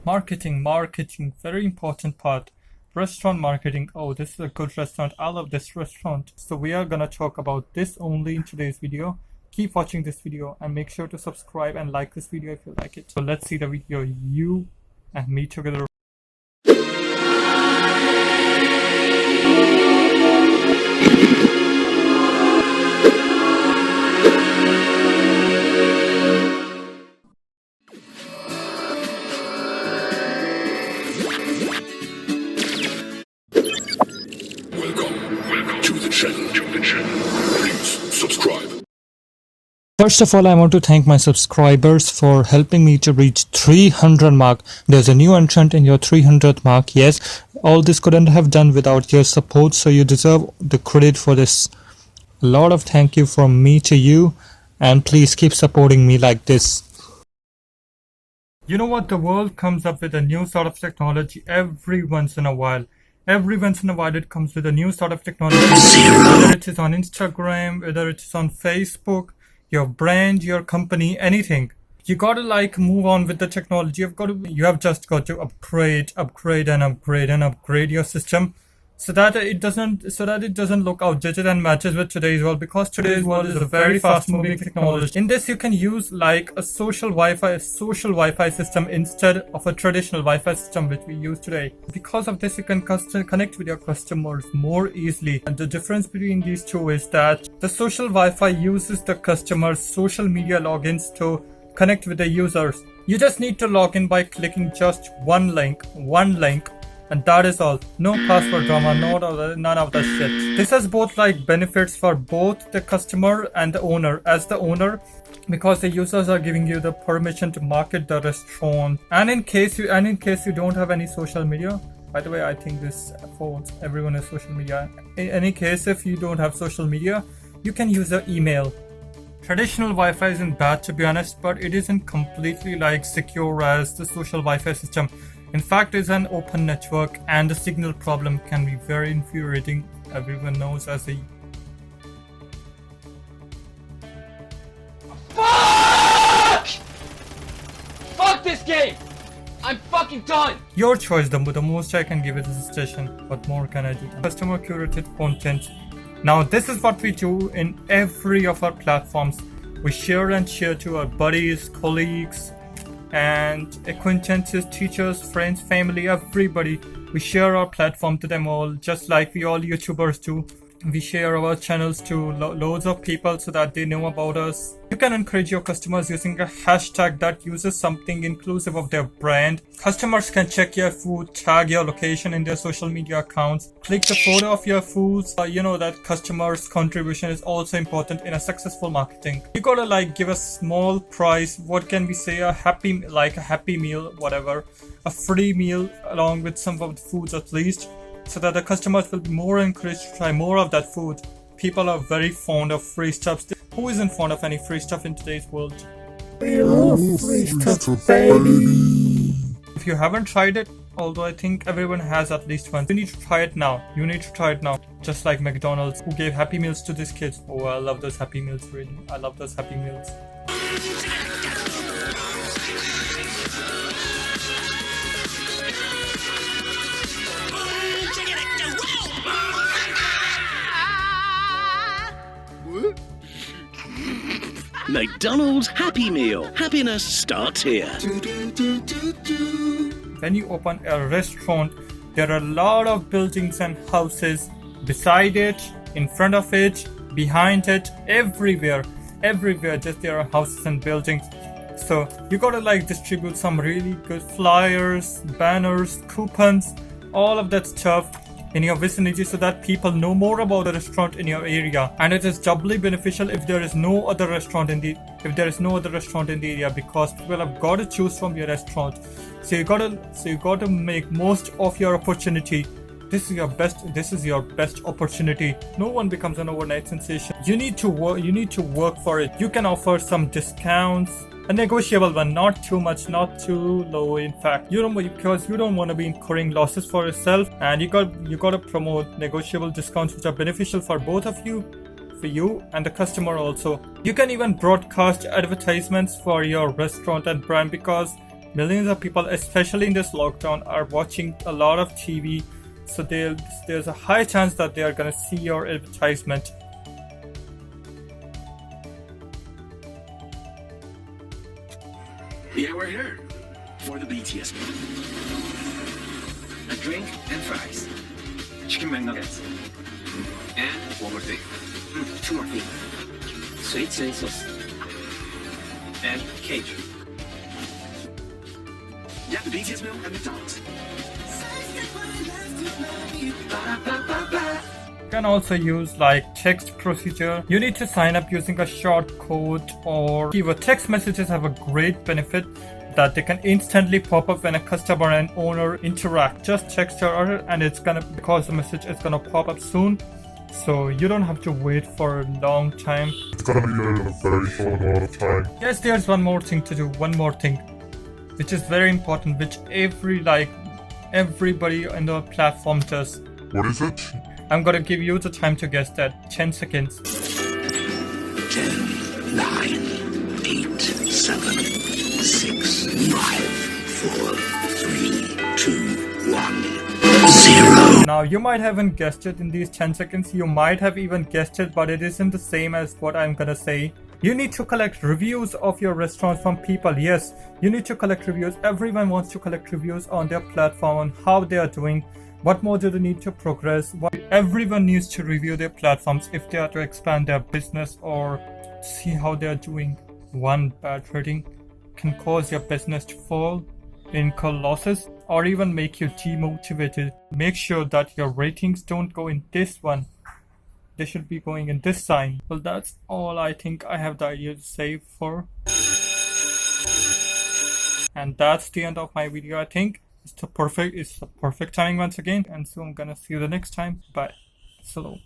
Marketing, very important part. Restaurant marketing. Oh, this is a good restaurant. I love this restaurant. So we are gonna talk about this only in today's video. Keep watching this video and make sure to subscribe and like this video if you like it. So let's see the video, you and me together. Welcome to the channel. Please subscribe. First of all, I want to thank my subscribers for helping me to reach 300 mark. There's a new entrant in your 300th mark. Yes, all this couldn't have done without your support, so you deserve the credit for this. A lot of thank you from me to you, and please keep supporting me like this. You know what? The world comes up with a new sort of technology every once in a while. Every once in a while it comes with a new sort of technology. Whether it is on Instagram, whether it is on Facebook, your brand, your company, anything. You gotta move on with the technology. You have just got to upgrade your system so that it doesn't look outdated and matches with today's world, because today's world is a very fast moving technology. In this you can use like a social Wi-Fi system instead of a traditional Wi-Fi system which we use today. Because of this you can connect with your customers more easily, and the difference between these two is that the social Wi-Fi uses the customer's social media logins to connect with the users. You just need to log in by clicking just one link, and that is all. No password drama, none of that shit. This has both benefits for both the customer and the owner. As the owner, because the users are giving you the permission to market the restaurant, and in case you don't have any social media. By the way, I think this phones everyone has social media. In any case, if you don't have social media, you can use your email. Traditional Wi-Fi isn't bad, to be honest, but it isn't completely secure as the social Wi-Fi system. In fact, it's an open network and the signal problem can be very infuriating. Everyone knows as a Fuck this game! I'm fucking done! Your choice, the most I can give it is a station. What more can I do? Customer curated content. Now this is what we do in every of our platforms. We share to our buddies, colleagues, and acquaintances, teachers, friends, family, everybody. We share our platform to them all, just like we all YouTubers do. We share our channels to loads of people so that they know about us. You can encourage your customers using a hashtag that uses something inclusive of their brand. Customers can check your food, tag your location in their social media accounts, click the photo of your foods. You know that customers' contribution is also important in a successful marketing. You gotta give a small price. What can we say? A happy meal, whatever. A free meal along with some of the foods at least, so that the customers will be more encouraged to try more of that food. People are very fond of free stuff. Who isn't fond of any free stuff in today's world? We love free stuff, baby. If you haven't tried it, although I think everyone has at least once, you need to try it now. Just like McDonald's, who gave Happy Meals to these kids. Oh, I love those Happy Meals, really. I love those Happy Meals. McDonald's Happy Meal. Happiness starts here. When you open a restaurant, there are a lot of buildings and houses beside it, in front of it, behind it, everywhere. Just there are houses and buildings. So you gotta distribute some really good flyers, banners, coupons, all of that stuff in your vicinity so that people know more about the restaurant in your area. And it is doubly beneficial if there is no other restaurant in the area, because people have got to choose from your restaurant. So you gotta make most of your opportunity. This is your best opportunity. No one becomes an overnight sensation. You need to work for it. You can offer some discounts, a negotiable one, not too much, not too low. In fact, because you don't want to be incurring losses for yourself, and you got to promote negotiable discounts which are beneficial for both of you, for you and the customer also. You can even broadcast advertisements for your restaurant and brand, because Millions of people, especially in this lockdown, are watching a lot of TV, so there's a high chance that they are gonna see your advertisement. Yeah, we're here for the BTS. A drink and fries. Chicken McNuggets. And one more thing. Two more things. Sweet soy sauce. And Cajun. Yeah, the BTS meal at McDonald's. You can also use like text procedure. You need to sign up using a short code or keyword. Text messages have a great benefit that they can instantly pop up when a customer and owner interact. Just text your order and it's gonna, because the message is gonna pop up soon, so you don't have to wait for a long time. It's gonna be there in a very short amount of time. Yes, there's one more thing to do, one more thing, which is very important, which everybody on the platform does. What is it? I'm gonna give you the time to guess that. 10 seconds. 10, 9, 8, 7, 6, 5, 4, 3, 2, 1, 0. Now you might haven't guessed it in these 10 seconds. You might have even guessed it, but it isn't the same as what I'm gonna say. You need to collect reviews of your restaurant from people. Yes, you need to collect reviews. Everyone wants to collect reviews on their platform, on how they are doing. What more do they need to progress? Everyone needs to review their platforms if they are to expand their business or see how they are doing. One bad rating can cause your business to fall, incur losses, or even make you demotivated. Make sure that your ratings don't go in this one. They should be going in this sign. Well, that's all I think I have the idea to say for. And that's the end of my video, I think. It's the perfect timing once again. And so I'm gonna see you the next time. Bye. Hello.